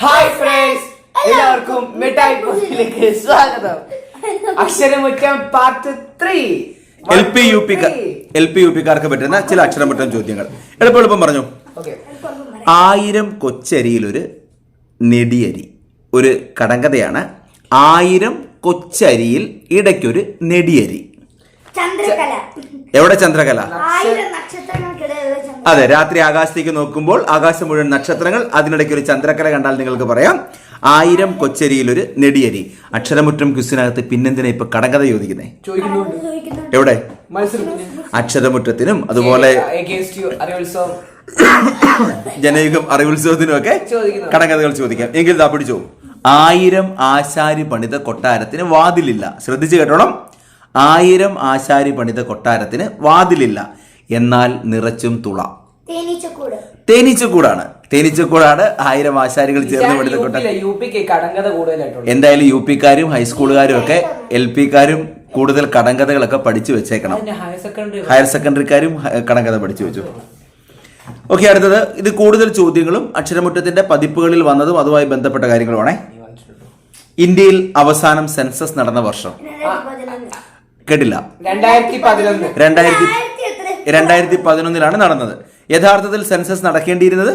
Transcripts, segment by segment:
Hi friends, എല്ലാവർക്കും മിഠായി പൂരിയിലേക്ക് സ്വാഗതം. അക്ഷരമുറ്റം പാർട്ട് 3. എൽ പി യു പിക്കാർക്ക് പറ്റുന്ന ചില അക്ഷരമുറ്റം ചോദ്യങ്ങൾ. എളുപ്പം പറഞ്ഞു. 1000 കൊച്ചരിയിൽ ഒരു നെടിയരി ഒരു കടങ്കഥയാണ്. 1000 കൊച്ചരിയിൽ ഇടയ്ക്കൊരു നെടിയരി. എവിടെ ചന്ദ്രകല? അതെ, രാത്രി ആകാശത്തേക്ക് നോക്കുമ്പോൾ ആകാശം മുഴുവൻ നക്ഷത്രങ്ങൾ, അതിനിടയ്ക്ക് ഒരു ചന്ദ്രകല കണ്ടാൽ നിങ്ങൾക്ക് പറയാം 1000 കൊച്ചരിയിൽ ഒരു നെടിയരി. അക്ഷരമുറ്റം ക്വിസിനകത്ത് പിന്നെന്തിനാ ഇപ്പൊ കടങ്കഥ ചോദിക്കുന്നേ? എവിടെ? അക്ഷരമുറ്റത്തിനും അതുപോലെ ജനയുഗം അറിവുത്സവത്തിനും ഒക്കെ കടങ്കഥകൾ ചോദിക്കാം. എങ്കിൽ ഇതാ പിടിച്ചോ. 1000 ആശാരി പണിത കൊട്ടാരത്തിന് വാതിലില്ല. ശ്രദ്ധിച്ചു കേട്ടോളം. 1000 ആശാരി പണിത കൊട്ടാരത്തിന് വാതിലില്ല, എന്നാൽ നിറച്ചും തുള. തേനീച്ചക്കൂടാണ്. 1000 ആശാരികൾ ചേർന്ന് പണിത കൊട്ടാരം. എന്തായാലും യു പിക്കാരും ഹൈസ്കൂളുകാരും ഒക്കെ എൽ പിക്കാരും കൂടുതൽ കടങ്കഥകളൊക്കെ പഠിച്ചു വെച്ചേക്കണം. ഹയർ സെക്കൻഡറിക്കാരും കടങ്കഥ പഠിച്ചു വെച്ചു. ഓക്കെ, അടുത്തത്. ഇത് കൂടുതൽ ചോദ്യങ്ങളും അക്ഷരമുറ്റത്തിന്റെ പതിപ്പുകളിൽ വന്നതും അതുമായി ബന്ധപ്പെട്ട കാര്യങ്ങളുമാണേ. ഇന്ത്യയിൽ അവസാനം സെൻസസ് നടന്ന വർഷം കേട്ടില്ല? 2011 നടന്നത്. യഥാർത്ഥത്തിൽ സെൻസസ് നടക്കേണ്ടിയിരുന്നത്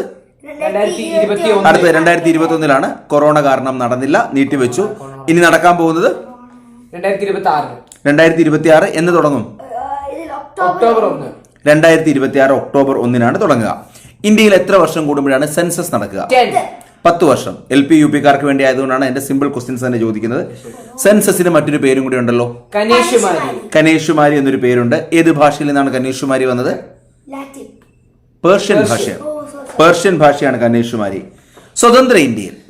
അടുത്ത 2021. കൊറോണ കാരണം നടന്നില്ല, നീട്ടിവെച്ചു. ഇനി നടക്കാൻ പോകുന്നത് 2026. എന്ന് തുടങ്ങും? ഒക്ടോബർ 1. 2026 ഒക്ടോബർ 1 തുടങ്ങുക. ഇന്ത്യയിൽ എത്ര വർഷം കൂടുമ്പോഴാണ് സെൻസസ് നടക്കുക? 10 വർഷം. എൽ പി യു പിക്കാർക്ക് വേണ്ടി ആയതുകൊണ്ടാണ് എന്റെ സിമ്പിൾ ക്വസ്റ്റ്യൻസ് തന്നെ ചോദിക്കുന്നത്. സെൻസസിന് മറ്റൊരു പേരും കൂടി ഉണ്ടല്ലോ, കനേഷുമാരി എന്നൊരു പേരുണ്ട്. ഏത് ഭാഷയിൽ നിന്നാണ് കനേഷുമാരി വന്നത്? പേർഷ്യൻ ഭാഷയാണ് കനേഷുമാരി. സ്വതന്ത്ര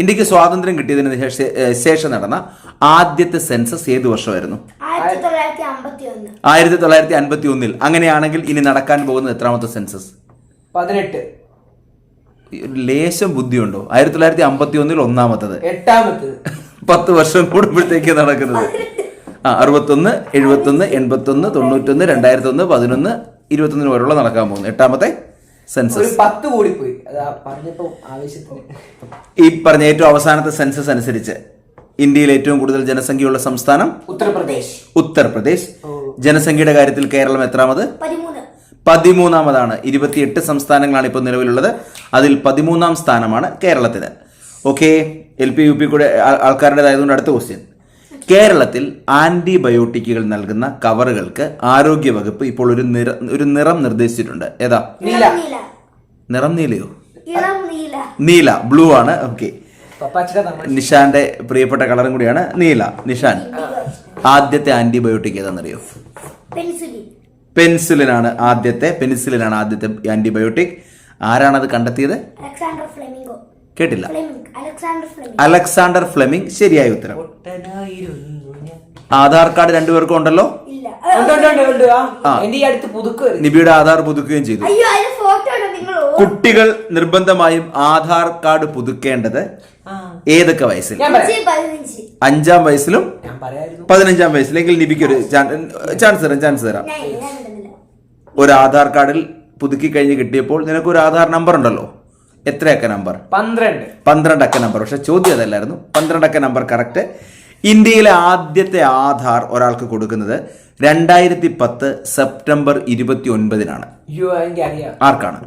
ഇന്ത്യക്ക് സ്വാതന്ത്ര്യം കിട്ടിയതിന് ശേഷം നടന്ന ആദ്യത്തെ സെൻസസ് ഏത് വർഷമായിരുന്നു? 1951. അങ്ങനെയാണെങ്കിൽ ഇനി നടക്കാൻ പോകുന്നത് എത്രാമത്തെ സെൻസസ്? 18. ലേശം ബുദ്ധിയുണ്ടോ? 1951 ഒന്നാമത്തത്. 8ാമത്തത്. 10 വർഷം കൂടുമ്പോഴത്തേക്ക് നടക്കുന്നത്. 61, 71, 81, 91, 2001, 11, 21 വരെയുള്ള നടക്കാൻ പോകുന്നു 8ാമത്തെ സെൻസസ്. 10 കൂടി പോയി. ഈ പറഞ്ഞ ഏറ്റവും അവസാനത്തെ സെൻസസ് അനുസരിച്ച് ഇന്ത്യയിൽ ഏറ്റവും കൂടുതൽ ജനസംഖ്യയുള്ള സംസ്ഥാനം ഉത്തർപ്രദേശ്. ജനസംഖ്യയുടെ കാര്യത്തിൽ കേരളം എത്രാമത്? 13ാമതാണ്. 28 സംസ്ഥാനങ്ങളാണ് ഇപ്പോൾ നിലവിലുള്ളത്. അതിൽ 13ാം സ്ഥാനമാണ് കേരളത്തിന്. Okay, L P U P കൂടെ ആൾക്കാരുടേതായതുകൊണ്ട് അടുത്ത ക്വസ്റ്റ്യൻ. കേരളത്തിൽ ആന്റിബയോട്ടിക്കുകൾ നൽകുന്ന കവറുകൾക്ക് ആരോഗ്യ വകുപ്പ് ഇപ്പോൾ ഒരു നിറം നിർദ്ദേശിച്ചിട്ടുണ്ട്. ഏതാ നിറം? നീലയോ? നീല, ബ്ലൂ ആണ്. ഓക്കെ, നിഷാന്റെ പ്രിയപ്പെട്ട കളറും കൂടിയാണ് നീല. നിഷാൻ, ആദ്യത്തെ ആന്റിബയോട്ടിക് ഏതാണെന്നറിയോ? പെൻസിലിനാണ് ആദ്യത്തെ ആന്റിബയോട്ടിക്. ആരാണത് കണ്ടെത്തിയത്? കേട്ടില്ല? Alexander Fleming. ശരിയായ ഉത്തരം. ആധാർ കാർഡ് രണ്ടുപേർക്കും ഉണ്ടല്ലോ. നിബിയുടെ ആധാർ പുതുക്കുകയും ചെയ്തു. കുട്ടികൾ നിർബന്ധമായും ആധാർ കാർഡ് പുതുക്കേണ്ടത് ഏതൊക്കെ വയസ്സിൽ? 5ാം വയസ്സിലും 15ാം വയസ്സിലെങ്കിൽ നിബിക്ക് ഒരു ചാൻസ് തരാം. ഒരു ആധാർ കാർഡിൽ പുതുക്കി കഴിഞ്ഞ് കിട്ടിയപ്പോൾ നിനക്കൊരു ആധാർ നമ്പർ ഉണ്ടല്ലോ. എത്ര അക്ക നമ്പർ? 12 അക്ക നമ്പർ. പക്ഷെ ചോദ്യം അതല്ലായിരുന്നു. 12 അക്ക നമ്പർ കറക്റ്റ്. ഇന്ത്യയിലെ ആദ്യത്തെ ആധാർ ഒരാൾക്ക് കൊടുക്കുന്നത് 2010 സെപ്റ്റംബർ 29. ആർക്കാണ്?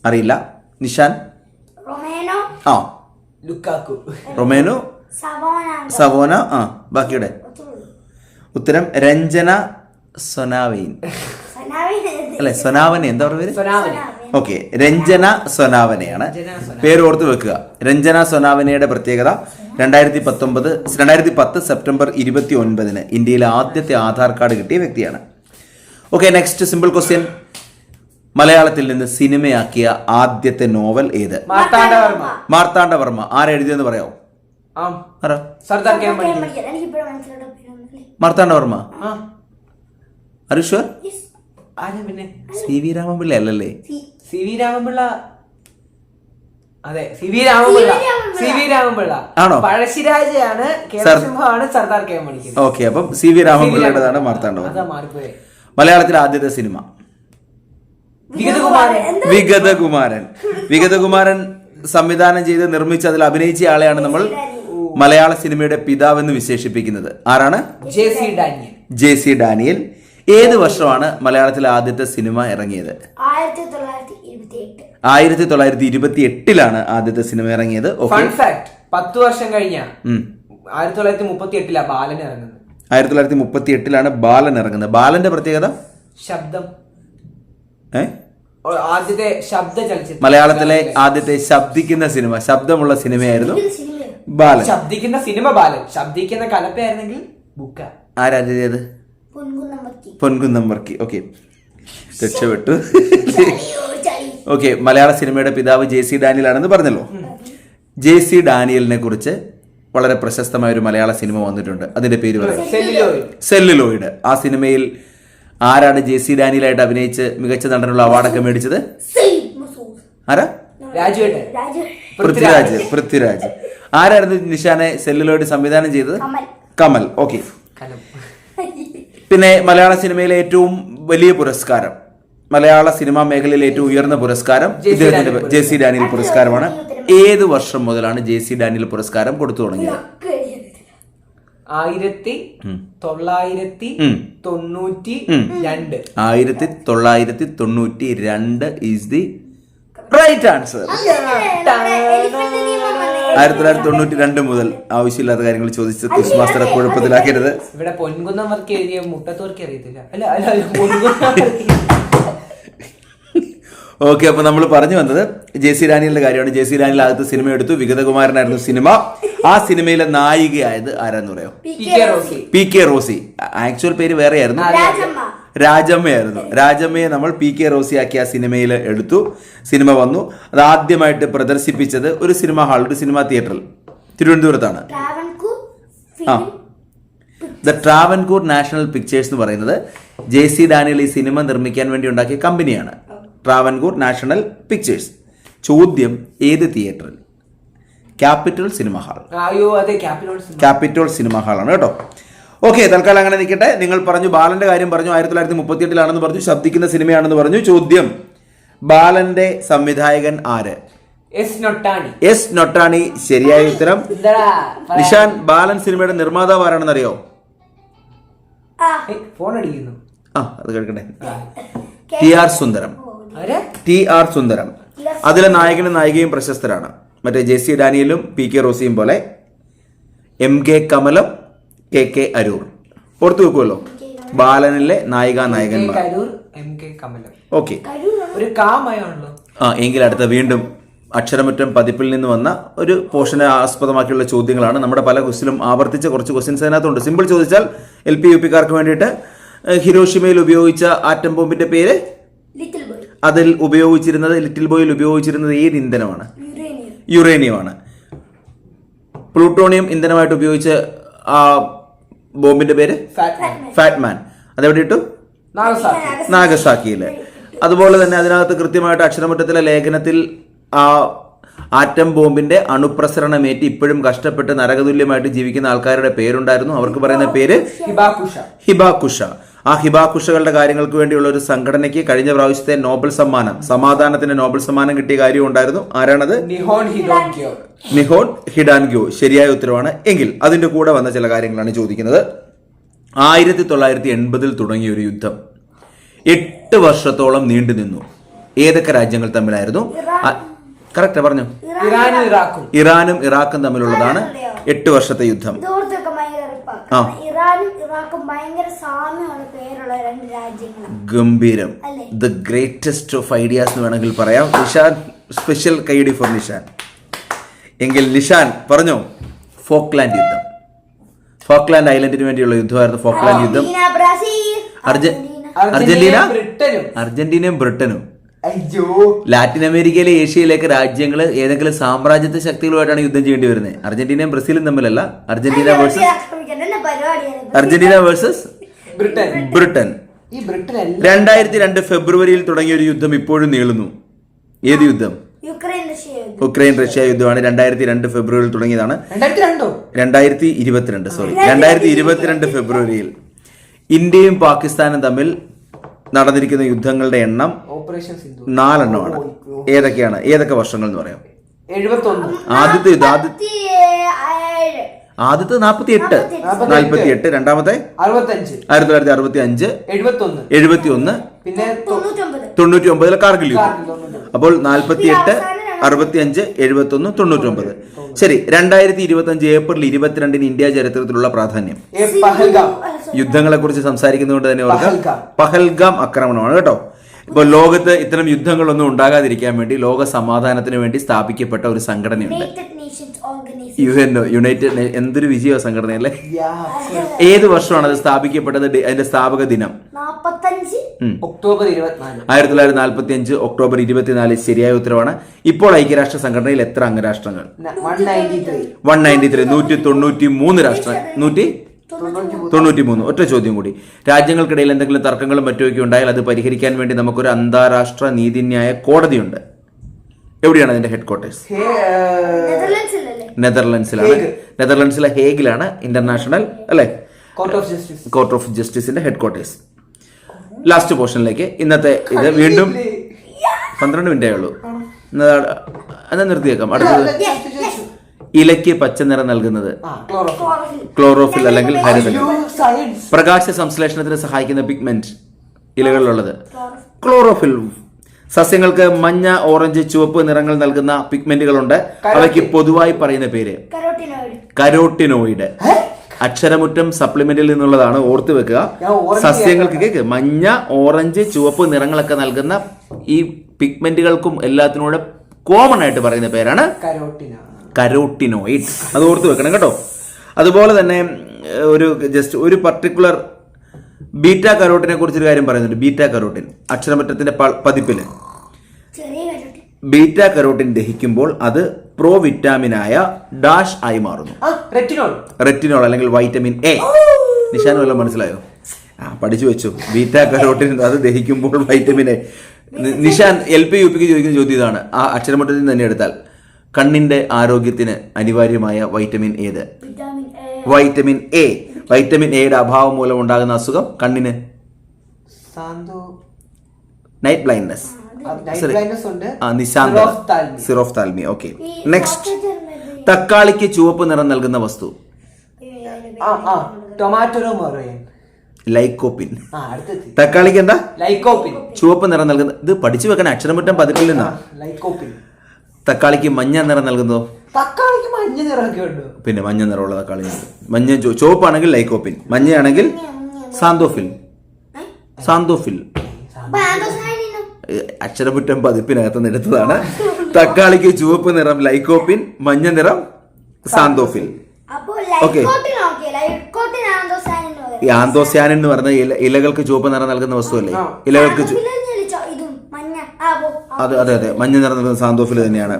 അറിയില്ല. നിഷാൻ? റൊമേനോ, സവോന. ബാക്കിയുടെ ഉത്തരം രഞ്ജന സൊനാവൈൻ അല്ലെ? സൊനാവനെ എന്താ പറയുക? ഓക്കെ, രഞ്ജന സൊനാവനെയാണ്. പേര് ഓർത്ത് വെക്കുക. രഞ്ജന സൊനാവനയുടെ പ്രത്യേകത 2010 സെപ്റ്റംബർ 29 ഇന്ത്യയിലെ ആദ്യത്തെ ആധാർ കാർഡ് കിട്ടിയ വ്യക്തിയാണ്. Okay, next simple question. മലയാളത്തിൽ നിന്ന് സിനിമയാക്കിയ ആദ്യത്തെ നോവൽ ഏത്? മാർത്താണ്ഡവർമ്മ. ആരെഴുതിയെന്ന് പറയാമോ? മാർത്താണ്ഡവർമ്മ. അരുഷ്വർ? സി വി രാമൻപിള്ള അല്ലല്ലേ? അതെ, സി വി രാമൻപിള്ള ആണോ? പഴശ്ശിരാജയാണ്, സർദാർ കെ എം മണി. ഓക്കെ, അപ്പം സി വി രാമൻപിള്ളയുടേതാണ് മാർത്താണ്ഡവർമ്മ. മലയാളത്തിലെ ആദ്യത്തെ സിനിമ വിഗതകുമാരൻ സംവിധാനം ചെയ്ത് നിർമ്മിച്ച് അതിൽ അഭിനയിച്ച ആളെയാണ് നമ്മൾ മലയാള സിനിമയുടെ പിതാവെന്ന് വിശേഷിപ്പിക്കുന്നത്. ആരാണ്? J C Daniel. ഏത് വർഷമാണ് മലയാളത്തിലെ ആദ്യത്തെ സിനിമ ഇറങ്ങിയത്? 1928 ആദ്യത്തെ സിനിമ ഇറങ്ങിയത്. 10 വർഷം കഴിഞ്ഞ 1938 ബാലൻ ഇറങ്ങുന്നത്. 1938 ബാലൻ ഇറങ്ങുന്നത്. ബാലന്റെ പ്രത്യേകത ശബ്ദം. ആദ്യത്തെ ശബ്ദ ചലച്ചിത്രം, മലയാളത്തിലെ ആദ്യത്തെ ശബ്ദിക്കുന്ന സിനിമ, ശബ്ദമുള്ള സിനിമയായിരുന്നു ബാലൻ. ശബ്ദിക്കുന്ന സിനിമ ബാലൻ, ശബ്ദിക്കുന്ന കലപ്പയായിരുന്നെങ്കിൽ ബുക്ക. ആരാ ചെയ്തത്? പൊൻകുന്നം വർക്കി. ഓക്കെ, രക്ഷപ്പെട്ടു. ഓക്കെ, മലയാള സിനിമയുടെ പിതാവ് ജെ സി ഡാനിയൽ ആണെന്ന് പറഞ്ഞല്ലോ. ജെ സി ഡാനിയലിനെ കുറിച്ച് വളരെ പ്രശസ്തമായ ഒരു മലയാള സിനിമ വന്നിട്ടുണ്ട്. അതിന്റെ പേര് പറയാം. സെല്ലുലോയിഡ്. ആ സിനിമയിൽ ആരാണ് ജെ സി ഡാനിയലായിട്ട് അഭിനയിച്ച് മികച്ച നടനുള്ള അവാർഡൊക്കെ മേടിച്ചത്? ആരാ? പൃഥ്വിരാജ്. ആരായിരുന്നു നിഷാനെ സെല്ലുലോയിഡ് സംവിധാനം ചെയ്തത്? കമൽ. ഓക്കെ. പിന്നെ മലയാള സിനിമയിലെ ഏറ്റവും വലിയ പുരസ്കാരം, മലയാള സിനിമാ മേഖലയിലെ ഏറ്റവും ഉയർന്ന പുരസ്കാരം ഇദ്ദേഹത്തിന്റെ ജെ സി ഡാനിയൽ പുരസ്കാരമാണ്. ഏത് വർഷം മുതലാണ് ജെ സി ഡാനിയൽ പുരസ്കാരം കൊടുത്തു തുടങ്ങിയത്? 1992 ഈസ് ദി റൈറ്റ് ആൻസർ. 1992 മുതൽ ആവശ്യമില്ലാത്ത കാര്യങ്ങൾ ചോദിച്ച് ക്വിസ് മാസ്റ്ററെ കുഴപ്പത്തിലാക്കരുത്. ഇവിടെ പൊൻകുന്നം വർക്ക് എഴുതിയ മുട്ടത്തോർക്ക് അറിയത്തില്ല. ഓക്കെ, അപ്പൊ നമ്മൾ പറഞ്ഞു വന്നത് ജെ സി ഡാനിയലിന്റെ കാര്യമാണ്. ജെ സി ഡാനിയൽ ആദ്യത്തെ സിനിമ എടുത്തു. വിഗതകുമാരനായിരുന്നു സിനിമ. ആ സിനിമയിലെ നായികയായത് ആരാന്ന് പറയാം? P K Rossi. ആക്ച്വൽ പേര് വേറെയായിരുന്നു, രാജമ്മയായിരുന്നു. രാജമ്മയെ നമ്മൾ പി കെ റോസി ആക്കി ആ സിനിമയിൽ എടുത്തു. സിനിമ വന്നു. അത് ആദ്യമായിട്ട് പ്രദർശിപ്പിച്ചത് ഒരു സിനിമാ ഹാൾ, ഒരു സിനിമാ തിയേറ്ററിൽ തിരുവനന്തപുരത്താണ്. ദ ട്രാവൻകൂർ നാഷണൽ പിക്ചേഴ്സ് എന്ന് പറയുന്നത് ജെ സി ഡാനിയൽ ഈ സിനിമ നിർമ്മിക്കാൻ വേണ്ടി ഉണ്ടാക്കിയ കമ്പനിയാണ്. Travancore national pictures. ചോദ്യം, ഏത് തിയേറ്ററിൽ? Capital cinema hall. Capital cinema ഹാളാണ് കേട്ടോ. ഓക്കെ, തൽക്കാലം അങ്ങനെ നിൽക്കട്ടെ. നിങ്ങൾ പറഞ്ഞു, ബാലന്റെ കാര്യം പറഞ്ഞു, 1938 പറഞ്ഞു, ശബ്ദിക്കുന്ന സിനിമയാണെന്ന് പറഞ്ഞു. ചോദ്യം, ബാലന്റെ സംവിധായകൻ ആര്? എസ് നൊട്ടാണി. ശരിയായ ഉത്തരം. നിഷാൻ, ബാലൻ സിനിമയുടെ നിർമ്മാതാവ് ആരാണെന്ന് അറിയോ? അത് കേൾക്കട്ടെ. ടി ആർ സുന്ദരം. അതിലെ നായകനും നായികയും പ്രശസ്തരാണ്. മറ്റേ ജെ സി ഡാനിയലും പി കെ റോസിയും പോലെ. M K Kamalam, K Aroor. ഓർത്തു വെക്കുമല്ലോ ബാലനിലെ നായകന്മാർ. ഓക്കെ, എങ്കിൽ അടുത്ത വീണ്ടും അക്ഷരമുറ്റം പതിപ്പിൽ നിന്ന് വന്ന ഒരു പോർഷനെ ആസ്പദമാക്കിയുള്ള ചോദ്യങ്ങളാണ്. നമ്മുടെ പല ക്വസ്റ്റിലും ആവർത്തിച്ച കുറച്ച് ക്വസ്റ്റ്യൻസ് അതിനകത്തുണ്ട്. സിമ്പിൾ ചോദിച്ചാൽ LP UP കാർക്ക് വേണ്ടിയിട്ട് ഹിരോഷിമയിൽ ഉപയോഗിച്ച ആറ്റം ബോംബിന്റെ പേര്? അതിൽ ഉപയോഗിച്ചിരുന്നത്, ലിറ്റിൽ ബോയിൽ ഉപയോഗിച്ചിരുന്നത് ഏത് ഇന്ധനമാണ്? യുറേനിയമാണ്. പ്ലൂട്ടോണിയം ഇന്ധനമായിട്ട് ഉപയോഗിച്ച ആ ബോംബിന്റെ പേര്? ഫാറ്റ്മാൻ. അതെവിടെ ഇട്ടു? നാഗസാക്കിയില്. അതുപോലെ തന്നെ അതിനകത്ത് കൃത്യമായിട്ട് അക്ഷരമുറ്റത്തിലെ ലേഖനത്തിൽ ആ ആറ്റം ബോംബിന്റെ അണുപ്രസരണമേറ്റ് ഇപ്പോഴും കഷ്ടപ്പെട്ട് നരകതുല്യമായിട്ട് ജീവിക്കുന്ന ആൾക്കാരുടെ പേരുണ്ടായിരുന്നു. അവർക്ക് പറയുന്ന പേര് ഹിബാകുഷ. ആ ഹിബാകുഷകളുടെ കാര്യങ്ങൾക്ക് വേണ്ടിയുള്ള ഒരു സംഘടനയ്ക്ക് കഴിഞ്ഞ പ്രാവശ്യത്തെ നോബൽ സമ്മാനം, സമാധാനത്തിന്റെ നോബൽ സമ്മാനം കിട്ടിയ കാര്യം ഉണ്ടായിരുന്നു. ആരാണത്? നിഹോൺ ഹിഡാൻഗ്യോ. ശരിയായ ഉത്തരവാണ്. എങ്കിൽ അതിന്റെ കൂടെ വന്ന ചില കാര്യങ്ങളാണ് ചോദിക്കുന്നത്. 1980 തുടങ്ങിയ ഒരു യുദ്ധം 8 വർഷത്തോളം നീണ്ടു നിന്നു. ഏതൊക്കെ രാജ്യങ്ങൾ തമ്മിലായിരുന്നു? കറക്റ്റ് പറഞ്ഞു. ഇറാനും ഇറാഖും തമ്മിലുള്ളതാണ് 8 വർഷത്തെ യുദ്ധം. ഗംഭീരം. ദ ഗ്രേറ്റസ്റ്റ് ഓഫ് ഐഡിയാസ് എന്ന് വേണമെങ്കിൽ പറയാം. Nishan, special guide for Nishan. എങ്കിൽ നിഷാൻ പറഞ്ഞോ. ഫോക്ലാൻഡ് യുദ്ധം. ഫോക്ലാൻഡ് ഐലൻഡിന് വേണ്ടിയുള്ള യുദ്ധമായിരുന്നു ഫോക്ലാൻഡ് യുദ്ധം. അർജന്റീനയും ബ്രിട്ടനും. ലാറ്റിൻ അമേരിക്കയിലെ ഏഷ്യയിലേക്ക് രാജ്യങ്ങൾ ഏതെങ്കിലും സാമ്രാജ്യത്വ ശക്തികളുമായിട്ടാണ് യുദ്ധം ചെയ്യേണ്ടി വരുന്നത്. അർജന്റീനയും ബ്രസീലും തമ്മിലല്ല. Argentina versus Britain. 2002 ഫെബ്രുവരിയിൽ തുടങ്ങിയ ഒരു യുദ്ധം ഇപ്പോഴും നീളുന്നു. ഏത് യുദ്ധം? ഉക്രൈൻ റഷ്യ യുദ്ധമാണ്. 2002 ഫെബ്രുവരിയിൽ തുടങ്ങിയതാണ്. 2022 ഫെബ്രുവരിയിൽ ഇന്ത്യയും പാകിസ്ഥാനും തമ്മിൽ നടന്നിരിക്കുന്ന യുദ്ധങ്ങളുടെ എണ്ണം ഓപ്പറേഷൻ സിന്ധു 4 എണ്ണമാണ്. ഏതൊക്കെയാണ്? ഏതൊക്കെ വർഷങ്ങൾ എന്ന് പറയാം? 71. ആദ്യത്തെ 48, രണ്ടാമത്തെ 1965, 71, പിന്നെ 99 കാർഗിൽ യുദ്ധം. അപ്പോൾ 48, 65, 71, 99. ശരി, 2025 ഏപ്രിൽ 22 ഇന്ത്യ ചരിത്രത്തിലുള്ള പ്രാധാന്യം. യുദ്ധങ്ങളെ കുറിച്ച് സംസാരിക്കുന്നതുകൊണ്ട് തന്നെ ഓർക്കുക, പഹൽഗാം ആക്രമണമാണ് കേട്ടോ. ഇപ്പോൾ ലോകത്ത് ഇത്തരം യുദ്ധങ്ങളൊന്നും ഉണ്ടാകാതിരിക്കാൻ വേണ്ടി ലോക സമാധാനത്തിന് വേണ്ടി സ്ഥാപിക്കപ്പെട്ട ഒരു സംഘടനയുണ്ട്, യുഎൻഒ, യുണൈറ്റഡ്. എന്തൊരു വിജയ സംഘടനയല്ലേ. ഏത് വർഷമാണ് അത് സ്ഥാപിക്കപ്പെട്ടത്? അതിന്റെ സ്ഥാപക ദിനം ഒക്ടോബർ 24, 1945 ഒക്ടോബർ 24. ശരിയായ ഉത്തരവാണ്. ഇപ്പോൾ ഐക്യരാഷ്ട്ര സംഘടനയിൽ എത്ര അംഗരാഷ്ട്രങ്ങൾ? 193. 193 രാഷ്ട്രങ്ങൾ. 193. ഒറ്റ ചോദ്യം കൂടി. രാജ്യങ്ങൾക്കിടയിൽ എന്തെങ്കിലും തർക്കങ്ങളും മറ്റുമൊക്കെ ഉണ്ടായാൽ അത് പരിഹരിക്കാൻ വേണ്ടി നമുക്കൊരു അന്താരാഷ്ട്ര നീതിന്യായ കോടതിയുണ്ട്. എവിടെയാണ് അതിന്റെ ഹെഡ് ക്വാർട്ടേഴ്സ്? നെതർലൻഡ്സിലാണ്. നെതർലൻഡ്സിലെ ഹേഗിലാണ് ഇന്റർനാഷണൽ അല്ലെ കോർട്ട് ഓഫ് ജസ്റ്റിസിന്റെ ഹെഡ് ക്വാർട്ടേഴ്സ്. ലാസ്റ്റ് പോർഷനിലേക്ക് ഇന്നത്തെ ഇത് വീണ്ടും 12 മിനിറ്റേ ഉള്ളൂ. എന്നാ നിർത്തിയേക്കാം. അടുത്തത്, ഇലയ്ക്ക് പച്ച നിറം നൽകുന്നത് ക്ലോറോഫിൽ അല്ലെങ്കിൽ ഹരിതകം. പ്രകാശ സംശ്ലേഷണത്തിന് സഹായിക്കുന്ന പിഗ്മെന്റ് ഇലകളിലുള്ളത് ക്ലോറോഫിൽ. സസ്യങ്ങൾക്ക് മഞ്ഞ, ഓറഞ്ച്, ചുവപ്പ് നിറങ്ങൾ നൽകുന്ന പിഗ്മെന്റുകളുണ്ട്. അവയ്ക്ക് പൊതുവായി പറയുന്ന പേര് കരോട്ടിനോയിഡ്. അക്ഷരമുറ്റം സപ്ലിമെന്റിൽ നിന്നുള്ളതാണ്, ഓർത്തു വെക്കുക. സസ്യങ്ങൾക്ക് മഞ്ഞ, ഓറഞ്ച്, ചുവപ്പ് നിറങ്ങളൊക്കെ നൽകുന്ന ഈ പിഗ്മെന്റുകൾക്കും എല്ലാത്തിനോട് കോമൺ ആയിട്ട് പറയുന്ന പേരാണ് കരോട്ടിനോയിഡ്. അത് ഓർത്തു വെക്കണം കേട്ടോ. അതുപോലെ തന്നെ ഒരു പർട്ടിക്കുലർ ബീറ്റ കരോട്ടിനെ കുറിച്ചൊരു കാര്യം പറയുന്നുണ്ട്. ബീറ്റ കരോട്ടിൻ അക്ഷരമറ്റത്തിന്റെ പതിപ്പില് ബീറ്റ കരോട്ടിൻ ദഹിക്കുമ്പോൾ അത് പ്രോ വിറ്റാമിനായ ഡാഷ് ആയി മാറുന്നു. റെറ്റിനോൾ അല്ലെങ്കിൽ വൈറ്റമിൻ എ. നിശാൻ വല്ലതും മനസ്സിലായോ? പഠിച്ചു വെച്ചു. ബീറ്റ കരോട്ടിൻ അത് ദഹിക്കുമ്പോൾ വൈറ്റമിൻ എ. നിശാൻ LP UPക്ക് ചോദിക്കുന്ന ചോദ്യം ഇതാണ്. ആ അക്ഷരമറ്റത്തിൽ തന്നെ എടുത്താൽ കണ്ണിന്റെ ആരോഗ്യത്തിന് അനിവാര്യമായ വൈറ്റമിൻ ഏത്? Vitamin A. വൈറ്റമിൻ എയുടെ അഭാവം മൂലം ഉണ്ടാകുന്ന അസുഖം കണ്ണിന് night blindness, xerophthalmia. Okay, next. തക്കാളിക്ക് ചുവപ്പ് നിറം നൽകുന്ന വസ്തു ലൈക്കോപ്പിൻ. തക്കാളിക്ക് എന്താ? ലൈക്കോപ്പിൻ. ചുവപ്പ് നിറം നൽകുന്ന, ഇത് പഠിച്ചു വെക്കണം, അക്ഷരമുറ്റം പതിപ്പിൽ നിന്നാ. ലൈക്കോപ്പിൻ. തക്കാളിക്ക് മഞ്ഞ നിറം നൽകുന്നതോ? തക്കാളിക്ക് മഞ്ഞ നിറമൊക്കെ ഉണ്ട്. പിന്നെ മഞ്ഞ നിറമുള്ള തക്കാളി. മഞ്ഞ ചുവപ്പാണെങ്കിൽ ലൈക്കോപ്പിൻ, മഞ്ഞയാണെങ്കിൽ സാന്തോഫിൽ. അക്ഷരമുറ്റം പതിപ്പിനകത്ത് നിന്ന് എടുത്തതാണ്. തക്കാളിക്ക് ചുവപ്പ് നിറം ലൈക്കോപ്പിൻ, മഞ്ഞ നിറം സാന്തോഫിൽ. ഓക്കെ. ഈ ആന്തോസ്യാനിൻ എന്ന് പറഞ്ഞ ഇലകൾക്ക് ചുവപ്പ് നിറം നൽകുന്ന വസ്തുവല്ലേ? ഇലകൾക്ക് അതെ മഞ്ഞ നിറം നൽകുന്ന സാന്തോഫിൽ തന്നെയാണ്.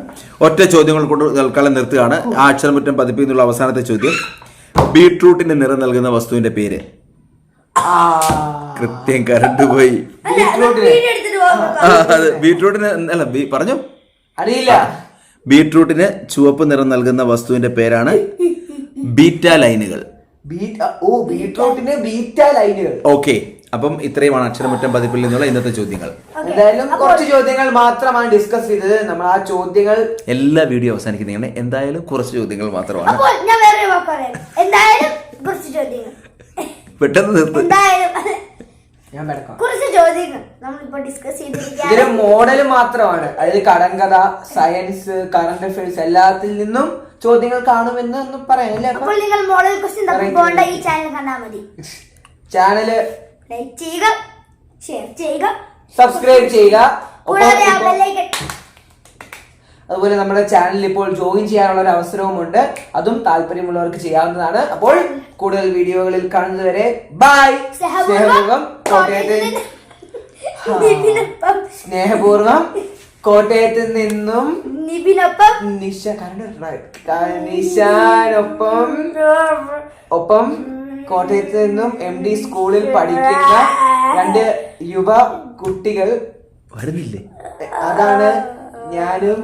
ഒറ്റ ചോദ്യങ്ങൾ കൊണ്ട് തൽക്കാലം നിർത്തുകയാണ്. ആ അക്ഷരമുറ്റം പതിപ്പിൽ നിന്നുള്ള അവസാനത്തെ ചോദ്യം, ബീട്രൂട്ടിന്റെ നിറം നൽകുന്ന വസ്തുവിന്റെ പേര്? കൃത്യം, കറണ്ട് പോയി. ബീട്രൂട്ടിന് അല്ല, പറഞ്ഞു അറിയില്ല. ബീട്രൂട്ടിന് ചുവപ്പ് നിറം നൽകുന്ന വസ്തുവിന്റെ പേരാണ് ബീറ്റ ലൈനുകൾ. ഓക്കെ, അപ്പം ഇത്രയുമാണ് അക്ഷരമുറ്റം പതിപ്പിൽ നിന്നുള്ള ഇന്നത്തെ ചോദ്യങ്ങൾ. എന്തായാലും കുറച്ച് ചോദ്യങ്ങൾ മാത്രമാണ് ഡിസ്കസ് ചെയ്തത്. നമ്മൾ ആ ചോദ്യങ്ങൾ എല്ലാ വീഡിയോ അവസാനിക്കുന്നതാണ്. എന്തായാലും കുറച്ച് ചോദ്യങ്ങൾ മാത്രമാണ്. പെട്ടെന്ന് നിർത്ത്. ഇതിന് മോഡൽ മാത്രമാണ്. അതായത് കടങ്കഥ, സയൻസ്, കറണ്ട് അഫയേഴ്സ് എല്ലാത്തിൽ നിന്നും ചോദ്യങ്ങൾ കാണുമെന്ന് ഒന്നും പറയാം. ചാനല് ലൈക്ക് ചെയ്യുക, ഷെയർ ചെയ്യുക, സബ്സ്ക്രൈബ് ചെയ്യുക. അതുപോലെ നമ്മുടെ ചാനലിൽ ഇപ്പോൾ ജോയിൻ ചെയ്യാനുള്ള ഒരു അവസരവുമുണ്ട്. അതും താല്പര്യമുള്ളവർക്ക് ചെയ്യാവുന്നതാണ്. അപ്പോൾ കൂടുതൽ വീഡിയോകളിൽ കാണുന്നതുവരെ ബൈ. സ്നേഹപൂർവം കോട്ടയത്ത് നിന്നും നിശാനൊപ്പം കോട്ടയത്ത് നിന്നും MD സ്കൂളിൽ പഠിക്കുന്ന 2 യുവ കുട്ടികൾ വരുന്നില്ലേ? അതാണ് ഞാനും